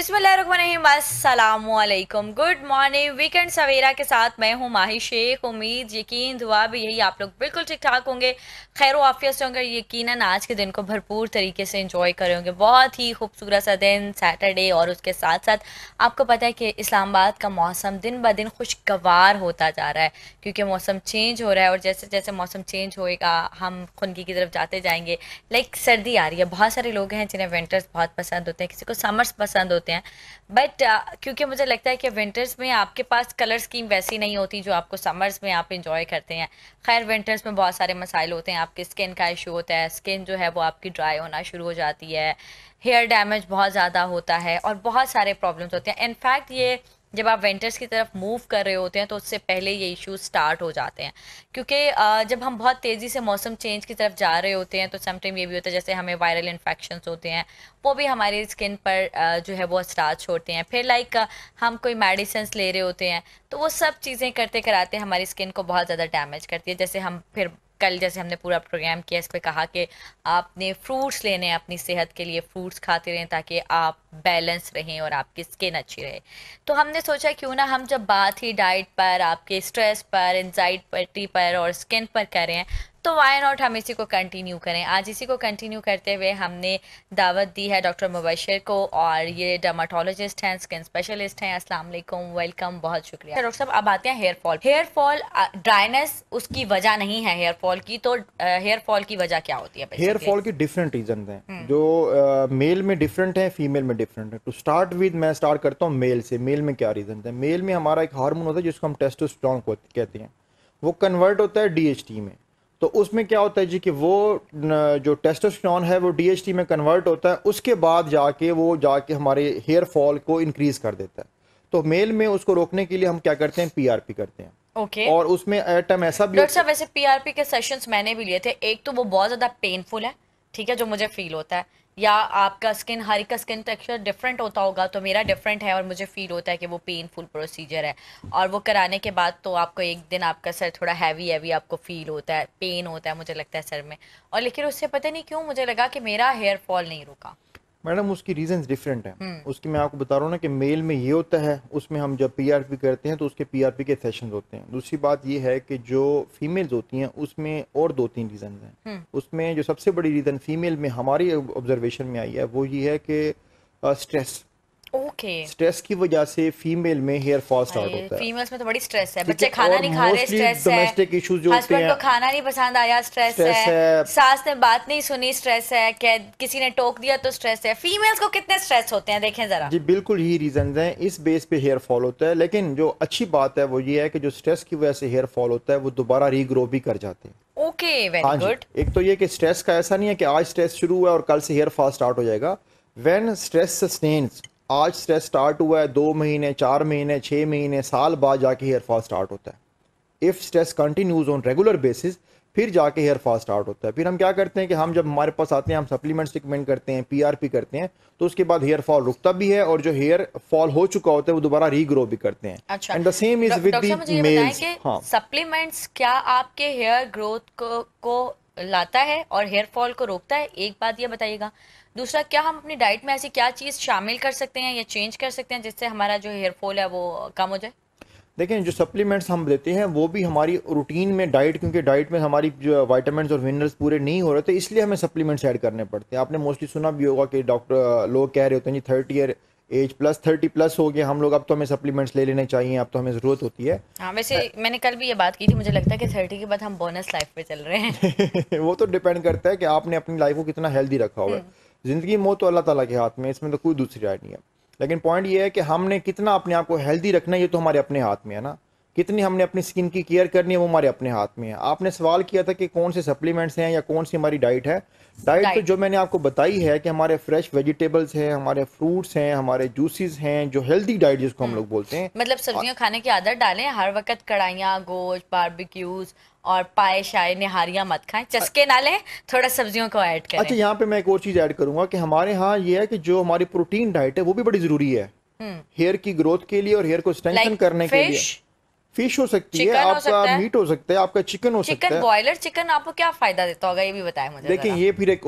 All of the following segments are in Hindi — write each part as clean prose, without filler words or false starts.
बिस्मिल्लाहिर्रहमानिर्रहीम, अस्सलामुअलैकुम, गुड मॉर्निंग। वीकेंड सवेरा के साथ मैं हूँ माही शेख। उम्मीद यकीन दुआ भी यही आप लोग बिल्कुल ठीक ठाक होंगे, खैर आफियत से होंगे। यकीनन आज के दिन को भरपूर तरीके से एंजॉय करे होंगे। बहुत ही खूबसूरत सा दिन सैटरडे, और उसके साथ साथ आपको पता है कि इस्लामाबाद का मौसम दिन ब दिन खुशगवार होता जा रहा है, क्योंकि मौसम चेंज हो रहा है। और जैसे जैसे मौसम चेंज होएगा हम खुनकी की तरफ जाते जाएंगे। लाइक सर्दी आ रही है, बहुत सारे लोग हैं जिन्हें विंटर्स बहुत पसंद होते हैं, किसी को समर्स पसंद होते हैं। बट क्योंकि मुझे लगता है कि विंटर्स में आपके पास कलर स्कीम वैसी नहीं होती जो आपको समर्स में आप इंजॉय करते हैं। खैर विंटर्स में बहुत सारे मसाइल होते हैं, आपकी स्किन का इशू होता है, स्किन जो है वो आपकी ड्राई होना शुरू हो जाती है, हेयर डैमेज बहुत ज़्यादा होता है, और बहुत सारे प्रॉब्लम्स होते हैं। इनफैक्ट ये जब आप विंटर्स की तरफ मूव कर रहे होते हैं तो उससे पहले ये इश्यूज स्टार्ट हो जाते हैं, क्योंकि जब हम बहुत तेज़ी से मौसम चेंज की तरफ जा रहे होते हैं तो समटाइम ये भी होता है जैसे हमें वायरल इन्फेक्शंस होते हैं, वो भी हमारी स्किन पर जो है वो असरात छोड़ते हैं। फिर लाइक हम कोई मेडिसिन ले रहे होते हैं तो वो सब चीज़ें करते कराते हमारी स्किन को बहुत ज़्यादा डैमेज करती है। जैसे हम फिर कल जैसे हमने पूरा प्रोग्राम किया, इस पर कहा कि आपने फ्रूट्स लेने हैं अपनी सेहत के लिए, फ्रूट्स खाते रहें ताकि आप बैलेंस रहें और आपकी स्किन अच्छी रहे। तो हमने सोचा क्यों ना हम जब बात ही डाइट पर, आपके स्ट्रेस पर, एंजाइटी पर और स्किन पर करें, तो वाई नॉट हम इसी को कंटिन्यू करें। आज इसी को कंटिन्यू करते हुए हमने दावत दी है डॉक्टर मुबशिर को, और ये डर्माटोलॉजिस्ट हैं, स्किन स्पेशलिस्ट हैं। अस्सलाम वालेकुम, वेलकम, बहुत शुक्रिया। डॉक्टर साहब, अब आते हैं hair fall. Hair fall dryness उसकी वजह नहीं है हेयर फॉल की, तो हेयर फॉल की वजह क्या होती है? हेयर फॉल के डिफरेंट रीजन हैं जो मेल में डिफरेंट है, फीमेल में डिफरेंट है। टू स्टार्ट विद मैं स्टार्ट करता हूँ मेल से। मेल में क्या रीजन है? मेल में हमारा एक हार्मोन होता है जिसको हम टेस्टोस्टेरोन कहते हैं, वो कन्वर्ट होता है डीएचटी में। तो उसमें क्या होता है जी कि वो जो टेस्टोस्टेरोन है वो डीएचटी में कन्वर्ट होता है, उसके बाद जाके हमारे हेयर फॉल को इंक्रीज कर देता है। तो मेल में उसको रोकने के लिए हम क्या करते हैं? पीआरपी करते हैं। ओके और उसमें आइटम ऐसा भी डॉक्टर होता साहब, वैसे पीआरपी के सेशंस मैंने भी लिए थे। एक तो वो बहुत ज़्यादा पेनफुल है, ठीक है, जो मुझे फील होता है, या आपका स्किन, हर का स्किन टेक्सचर डिफरेंट होता होगा, तो मेरा डिफरेंट है और मुझे फील होता है कि वो पेनफुल प्रोसीजर है। और वो कराने के बाद तो आपको एक दिन आपका सर थोड़ा हैवी हैवी आपको फील होता है, पेन होता है, मुझे लगता है सर में। और लेकिन उससे पता नहीं क्यों मुझे लगा कि मेरा हेयर फॉल नहीं रुका। मैडम, उसकी रीजंस डिफरेंट हैं। हम्म। उसकी मैं आपको बता रहा हूँ ना कि मेल में ये होता है, उसमें हम जब पीआरपी करते हैं तो उसके पीआरपी के सेशंस होते हैं। दूसरी बात ये है कि जो फीमेल्स होती हैं उसमें और दो तीन रीज़न हैं। हम्म। उसमें जो सबसे बड़ी रीज़न फीमेल में हमारी ऑब्जर्वेशन में आई है वो ये है कि स्ट्रेस। ओके। स्ट्रेस की वजह से फीमेल में हेयर फॉल स्टार्ट भाई होता है। फीमेल्स में तो बड़ी स्ट्रेस है, ठीक बच्चे है, खाना और नहीं खा रहे, मोस्टली स्ट्रेस है, डोमेस्टिक इश्यूज जो होते हस्बैंड हैं, को खाना नहीं पसंद आया, स्ट्रेस स्ट्रेस है, है। सास ने बात नहीं सुनी, स्ट्रेस है, किसी ने टोक दिया तो स्ट्रेस है। फीमेल्स को कितने स्ट्रेस होते हैं देखें जरा। जी बिल्कुल, यही रीजंस हैं, इस बेस पे हेयर फॉल होता है। लेकिन जो अच्छी बात है वो ये है कि जो स्ट्रेस की वजह से हेयर फॉल होता है वो दोबारा रीग्रो भी कर जाते हैं। ओके, वेरी हाँ जी, गुड। एक तो ये कि स्ट्रेस का ऐसा नहीं है कि आज स्ट्रेस शुरू हुआ है और कल से हेयर फॉल स्टार्ट हो जाएगा। व्हेन स्ट्रेस सस्टेन्स, आज स्ट्रेस स्टार्ट हुआ है, 2 महीने, 4 महीने, 6 महीने, साल बाद जाके हेयर फॉल स्टार्ट होता है। If stress continues on regular basis, फिर जाके हेयर फॉल स्टार्ट होता है। फिर हम क्या करते हैं कि हम जब हमारे पास आते हैं हम सप्लीमेंट्स रिकमेंड करते हैं, पीआरपी करते हैं, तो उसके बाद हेयर फॉल रुकता भी है, और जो हेयर फॉल हो चुका होता है वो दोबारा रीग्रो भी करते हैं। अच्छा, and the same is with doctor साहब द मुझे ये बताएं मेल्स। कि हाँ, सप्लीमेंट्स क्या आपके हेयर ग्रोथ को लाता है और हेयर फॉल को रोकता है? एक बात ये बताइएगा। दूसरा, क्या हम अपनी डाइट में ऐसी क्या चीज़ शामिल कर सकते हैं या चेंज कर सकते हैं जिससे हमारा जो हेयर फॉल है वो कम हो जाए? देखें, जो सप्लीमेंट्स हम देते हैं वो भी हमारी रूटीन में डाइट, क्योंकि डाइट में हमारी जो वाइटामिन और मिनरल्स पूरे नहीं हो रहे थे, इसलिए हमें सप्लीमेंट्स ऐड करने पड़ते हैं। आपने मोस्टली सुना भी होगा कि डॉक्टर लोग कह रहे होते हैं जी 30 ईयर एज प्लस, 30+ हो गया हम लोग, अब तो हमें सप्लीमेंट्स ले लेने चाहिए, अब तो हमें ज़रूरत होती है। हाँ, वैसे मैंने कल भी ये बात की थी, मुझे लगता है कि 30 के बाद हम बोनस लाइफ पे चल रहे हैं। वो तो डिपेंड करता है कि आपने अपनी लाइफ को कितना हेल्दी रखा हुआ है। हम्म। ज़िंदगी मौत तो अल्लाह ताला के हाथ में है, इसमें तो कोई दूसरी राय नहीं है। लेकिन पॉइंट ये है कि हमने कितना अपने आप को हेल्दी रखना है, ये तो हमारे अपने हाथ में है ना। कितनी हमने अपनी स्किन की केयर करनी है वो हमारे अपने हाथ में है। आपने सवाल किया था कि कौन से सप्लीमेंट्स हैं या कौन सी हमारी डाइट है। डाइट तो राइट। जो मैंने आपको बताई है कि हमारे फ्रेश वेजिटेबल्स हैं, हमारे फ्रूट्स हैं, हमारे जूसेस हैं, जो हेल्दी डाइट जिसको हम लोग बोलते हैं। मतलब सब्जियां खाने की आदत डालें, हर वक्त कढ़ाइयाँ, गोश्त, बारबेक्यूज और पाए शाए निहारियाँ मत खाएं, चस्के ना लें, थोड़ा सब्जियों को ऐड अच्छा, करें। यहाँ पे मैं एक और चीज़ ऐड करूंगा कि हमारे यहाँ ये है कि जो हमारी प्रोटीन डाइट है वो भी बड़ी ज़रूरी है हम्म। हेयर की ग्रोथ के लिए और हेयर को स्ट्रेंथन लाइक करने के लिए। फिश। फिश हो सकती है, चिकन हो आपका सकता है, मीट हो सकता है, आपका चिकन हो सकता चिकन है। बॉयलर चिकन आपको क्या फायदा देता होगा, ये भी बताएं मुझे देखिए जरा। ये फिर एक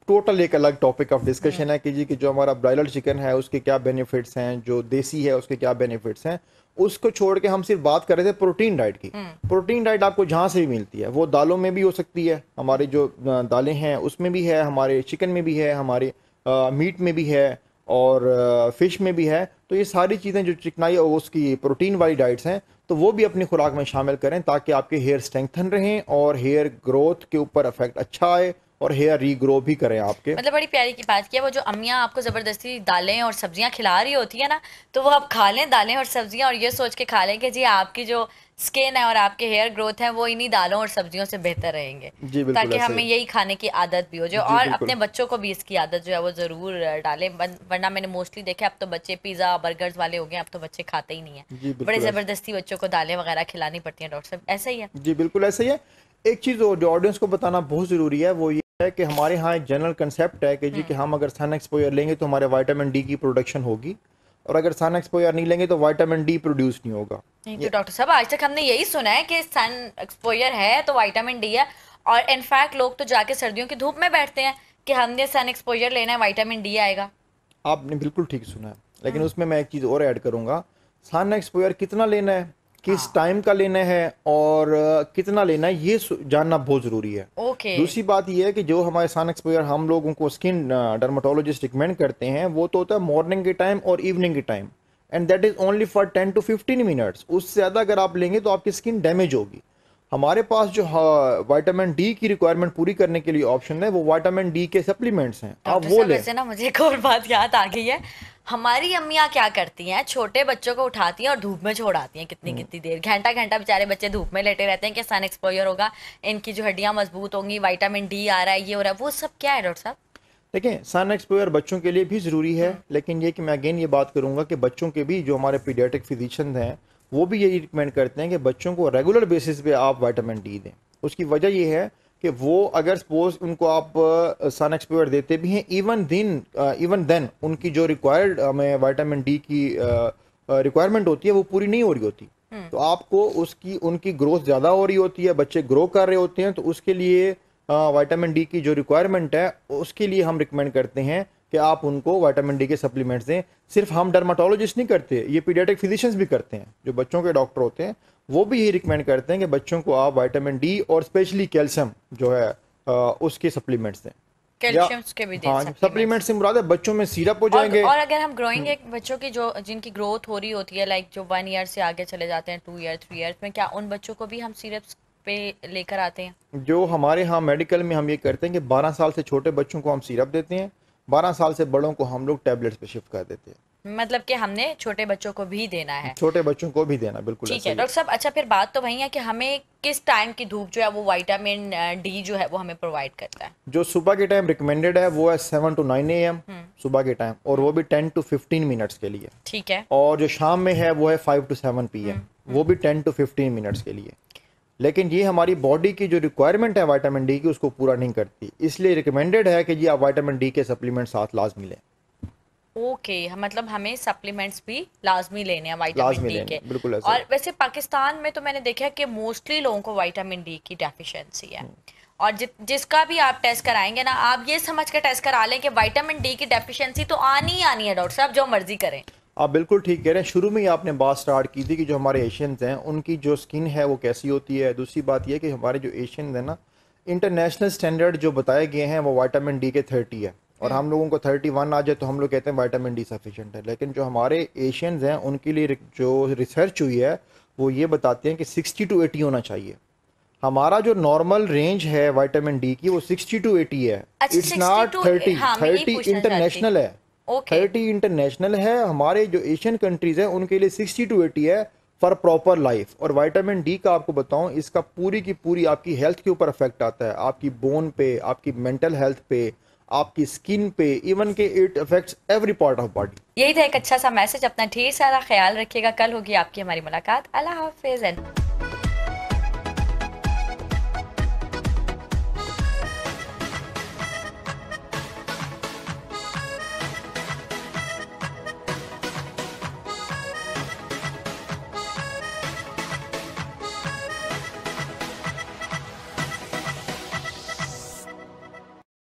टोटल एक अलग टॉपिक ऑफ डिस्कशन हम्म। है कि जी कि जो हमारा ब्रायलर चिकन है उसके क्या बेनिफिट्स हैं, जो देसी है उसके क्या बेनिफिट्स हैं। उसको छोड़ के हम सिर्फ बात कर रहे थे प्रोटीन डाइट की। हम्म। प्रोटीन डाइट आपको जहाँ से भी मिलती है, वो दालों में भी हो सकती है, हमारी जो दालें हैं उसमें भी है, हमारे चिकन में भी है, हमारे मीट में भी है, और फिश में भी है। तो ये सारी चीज़ें जो चिकनाई और उसकी प्रोटीन वाली डाइट्स हैं, तो वो भी अपनी खुराक में शामिल करें ताकि आपके हेयर स्ट्रेंथन रहें और हेयर ग्रोथ के ऊपर इफेक्ट अच्छा आए और हेयर रीग्रो भी करें आपके। मतलब बड़ी प्यारी की बात की है, वो जो अम्मियाँ आपको जबरदस्ती दालें और सब्जियां खिला रही होती है ना, तो वो आप खा लें दालें और सब्जियां, और ये सोच के खा लें कि जी आपकी जो स्किन है और आपके हेयर ग्रोथ है वो इन्हीं दालों और सब्जियों से बेहतर रहेंगे, जी बिल्कुल ताकि ऐसे हमें ही। यही खाने की आदत भी हो जाए, जी और बिल्कुल। अपने बच्चों को भी इसकी आदत जो है वो ज़रूर डालें। वरना मैंने मोस्टली देखा, अब तो बच्चे पिज़्ज़ा बर्गर्स वाले हो गए, अब तो बच्चे खाते ही नहीं है। जी बड़े बिल्कुल ऐसे। ज़बरदस्ती बच्चों को दालें वगैरह खिलानी पड़ती हैं डॉक्टर साहब, ऐसा ही है। जी बिल्कुल ऐसे ही है। एक चीज़ और जो ऑडियंस को बताना बहुत ज़रूरी है वो ये है कि हमारे यहाँ एक जनरल कंसेप्ट है कि जी कि हम्म। हम अगर सन एक्सपोजर लेंगे तो हमारे विटामिन डी की प्रोडक्शन होगी, और अगर सन एक्सपोजर नहीं लेंगे तो विटामिन डी प्रोड्यूस नहीं होगा। नहीं तो ये डॉक्टर साहब, आज तक हमने यही सुना है कि सन एक्सपोजर है तो विटामिन डी है, और इनफैक्ट लोग तो जाके सर्दियों की धूप में बैठते हैं कि हमने सन एक्सपोजर लेना है, विटामिन डी आएगा। आपने बिल्कुल ठीक सुना है, लेकिन हम्म। उसमें मैं एक चीज़ और ऐड करूँगा। सन एक्सपोजर कितना लेना है, किस हाँ। टाइम का लेना है, और कितना लेना है, ये जानना बहुत ज़रूरी है। ओके। दूसरी बात ये है कि जो हमारे सन एक्सपोजर हम लोगों को स्किन डर्माटोलॉजिस्ट रिकमेंड करते हैं वो तो होता है मॉर्निंग के टाइम और इवनिंग के time, and that is only for 10 to 15 minutes. उससे ज़्यादा अगर आप लेंगे तो आपकी स्किन डैमेज होगी। हमारे पास जो विटामिन डी की रिक्वायरमेंट पूरी करने के लिए ऑप्शन है वो विटामिन डी के सप्लीमेंट्स हैं, आप डॉक्टर वो साहब लें। वैसे ना मुझे एक और बात याद आ गई है। हमारी अम्मियाँ क्या करती हैं, छोटे बच्चों को उठाती हैं और धूप में छोड़ आती हैं, कितनी कितनी देर, घंटा घंटा बेचारे बच्चे धूप में लेटे रहते हैं कि सन एक्सपोजर होगा, इनकी जो हड्डियां मजबूत होंगी, विटामिन डी आ रहा है, ये हो रहा है, वो सब क्या है डॉक्टर साहब? देखें सन एक्सपोजर बच्चों के लिए भी ज़रूरी है, हम्म। लेकिन ये कि मैं अगेन ये बात करूंगा कि बच्चों के भी जो हमारे पीडियाट्रिक फिजिशियन हैं वो भी यही रिकमेंड करते हैं कि बच्चों को रेगुलर बेसिस पे आप विटामिन डी दें। उसकी वजह ये है कि वो अगर सपोज उनको आप सन एक्सपोजर देते भी हैं, इवन देन उनकी जो रिक्वायर्ड हमें विटामिन डी की रिक्वायरमेंट होती है वो पूरी नहीं हो रही होती। हम्म। तो आपको उसकी उनकी ग्रोथ ज़्यादा हो रही होती है, बच्चे ग्रो कर रहे होते हैं, तो उसके लिए विटामिन डी की जो रिक्वायरमेंट है उसके लिए हम रिकमेंड करते हैं कि आप उनको विटामिन डी के सप्लीमेंट्स दें। सिर्फ हम डर्माटोलॉजिस्ट नहीं करते, ये पीडियाट्रिक फिजिशियंस भी करते हैं, जो बच्चों के डॉक्टर होते हैं वो भी यही रिकमेंड करते हैं कि बच्चों को आप विटामिन डी और स्पेशली कैल्शियम जो है उसके सप्लीमेंट्स दें। या कैल्शियम के भी दे हाँ, सप्लीमेंट्स। सप्लीमेंट से मुराद है बच्चों में सिरप हो और जाएंगे। और अगर हम ग्रोइंग एक बच्चों की जो जिनकी ग्रोथ हो रही होती है, लाइक जो 1 ईयर से आगे चले जाते हैं, 2 ईयर 3 ईयर्स में, क्या उन बच्चों को भी हम सिरप्स पे लेकर आते हैं? जो हमारे यहाँ मेडिकल में हम ये करते हैं कि 12 साल से छोटे बच्चों को हम सिरप देते हैं, 12 साल से बड़ों को हम लोग टैबलेट्स पे शिफ्ट कर देते हैं। मतलब कि हमने छोटे बच्चों को भी देना है। छोटे बच्चों को भी देना, बिल्कुल ठीक ऐसा है ही है। डॉक्टर साहब। अच्छा, फिर बात तो वही है कि हमें किस टाइम की धूप जो है वो विटामिन डी जो है वो हमें प्रोवाइड करता है? जो सुबह के टाइम रिकमेंडेड है वो है 7 to 9 AM हम्म। सुबह के टाइम, और वो भी 10 to 15 मिनट्स के लिए। ठीक है। और जो शाम में है वो है 5 to 7 PM, वो भी 10 to 15 मिनट्स के लिए। लेकिन ये हमारी बॉडी की जो रिक्वायरमेंट है विटामिन डी की उसको पूरा नहीं करती, इसलिए रिकमेंडेड है कि जी आप विटामिन डी के सप्लीमेंट साथ लाजमी लें। ओके, मतलब हमें सप्लीमेंट्स भी लाजमी लेने हैं विटामिन लाजमी डी लें, के। बिल्कुल ऐसा ही और वैसे पाकिस्तान में तो मैंने देखा है कि मोस्टली लोगों को विटामिन डी की डेफिशिएंसी है, और जिसका भी आप टेस्ट कराएंगे ना, आप ये समझ कर टेस्ट करा लें कि विटामिन डी की डेफिशिएंसी तो आनी ही आनी है डॉक्टर साहब, जो मर्जी करें। आप बिल्कुल ठीक कह रहे हैं। शुरू में ही आपने बात स्टार्ट की थी कि जो हमारे एशियंस हैं उनकी जो स्किन है वो कैसी होती है। दूसरी बात यह कि हमारे जो एशियंस हैं ना, इंटरनेशनल स्टैंडर्ड जो बताए गए हैं वो विटामिन डी के 30 है, और हम लोगों को 31 आ जाए तो हम लोग कहते हैं विटामिन डी सफिशिएंट है। लेकिन जो हमारे एशियंस हैं उनके लिए जो रिसर्च हुई है वो ये बताते हैं कि 60 to 80 होना चाहिए। हमारा जो नॉर्मल रेंज है विटामिन डी की वो 60 to 80 है। अच्छा, इट्स 60 नॉट to 30, हाँ मैं यही 30 पूछना चाहती इंटरनेशनल थी। है। ओके। 30 इंटरनेशनल है। हमारे जो एशियन कंट्रीज हैं उनके लिए 60 to 80 है फॉर प्रॉपर लाइफ। और विटामिन डी का आपको बताऊं, इसका पूरी की पूरी आपकी हेल्थ के ऊपर इफेक्ट आता है, आपकी बोन पे, आपकी मेंटल हेल्थ पे, आपकी स्किन पे, इवन के it affects every part of body. यही था एक अच्छा सा मैसेज। अपना ढेर सारा ख्याल रखिएगा, कल होगी आपकी हमारी मुलाकात। अल्लाह हाफिज।